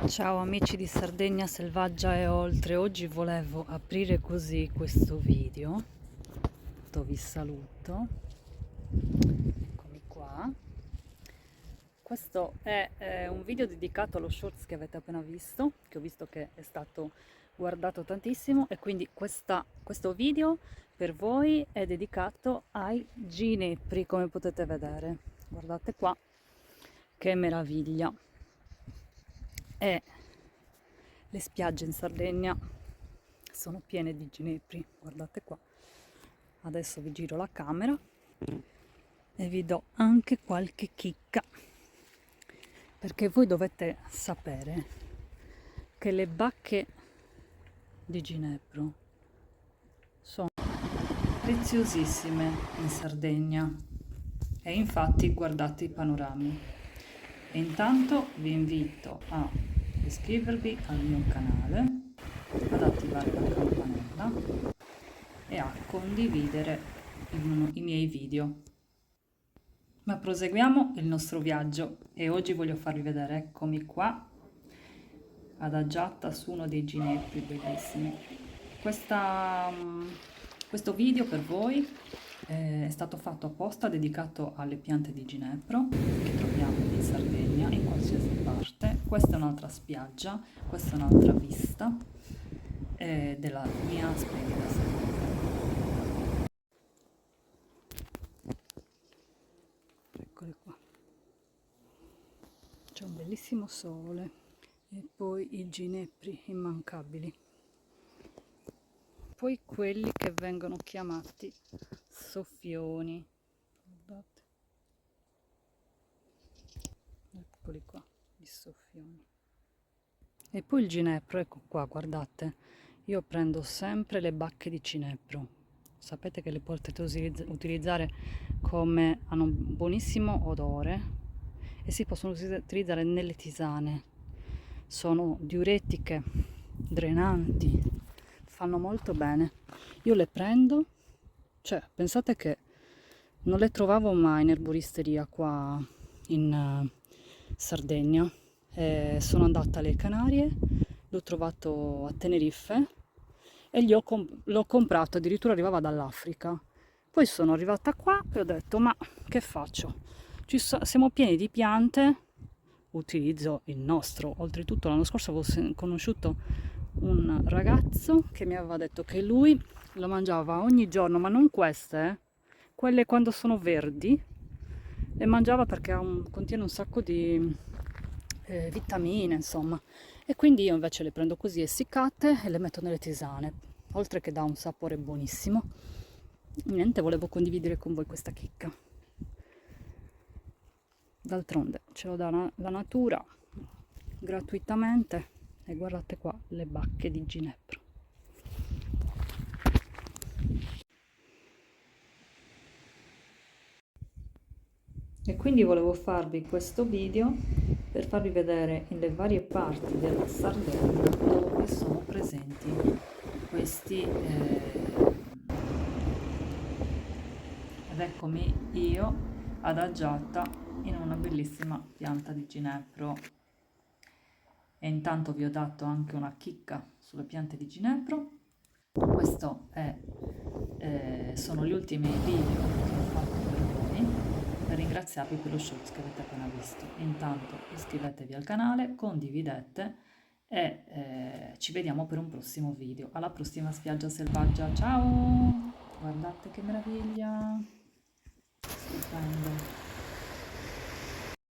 Ciao amici di Sardegna Selvaggia e oltre, oggi volevo aprire così questo video, vi saluto, eccomi qua. Questo è un video dedicato allo shorts che avete appena visto, che ho visto che è stato guardato tantissimo, e quindi questo video per voi è dedicato ai ginepri, come potete vedere. Guardate qua, che meraviglia! E le spiagge in Sardegna sono piene di ginepri, guardate qua. Adesso vi giro la camera e vi do anche qualche chicca, perché voi dovete sapere che le bacche di ginepro sono preziosissime in Sardegna, e infatti guardate i panorami. E intanto vi invito a iscrivervi al mio canale, ad attivare la campanella e a condividere i miei video. Ma proseguiamo il nostro viaggio e oggi voglio farvi vedere, eccomi qua, adagiata su uno dei ginepri bellissimi. Questo video per voi è stato fatto apposta, dedicato alle piante di ginepro che troviamo in Sardegna, in qualsiasi parte. Questa è un'altra spiaggia, questa è un'altra vista della mia splendida Sardegna. Eccole qua. C'è un bellissimo sole e poi i ginepri immancabili. Poi quelli che vengono chiamati soffioni, guardate, eccoli qua, i soffioni. E poi il ginepro, ecco qua, guardate, io prendo sempre le bacche di ginepro, sapete che le potete utilizzare come, hanno un buonissimo odore e si possono utilizzare nelle tisane, sono diuretiche, drenanti, fanno molto bene. Io le prendo, cioè pensate che non le trovavo mai in erboristeria qua in Sardegna. Sono andata alle Canarie, l'ho trovato a Tenerife e l'ho comprato, addirittura arrivava dall'Africa. Poi sono arrivata qua e ho detto, ma che faccio? Siamo pieni di piante, utilizzo il nostro. Oltretutto l'anno scorso avevo conosciuto un ragazzo che mi aveva detto che lui lo mangiava ogni giorno, ma non queste, quelle quando sono verdi, le mangiava perché contiene un sacco di vitamine, insomma. E quindi io invece le prendo così essiccate e le metto nelle tisane, oltre che dà un sapore buonissimo. Niente, volevo condividere con voi questa chicca. D'altronde ce lo dà la natura gratuitamente, e guardate qua le bacche di ginepro. E quindi volevo farvi questo video per farvi vedere le varie parti della Sardegna dove sono presenti questi ed eccomi io adagiata in una bellissima pianta di ginepro. E intanto vi ho dato anche una chicca sulle piante di ginepro. Questo sono gli ultimi video che ho fatto per voi, per ringraziarvi per lo shorts che avete appena visto. Intanto iscrivetevi al canale, condividete e ci vediamo per un prossimo video. Alla prossima spiaggia selvaggia, ciao! Guardate che meraviglia!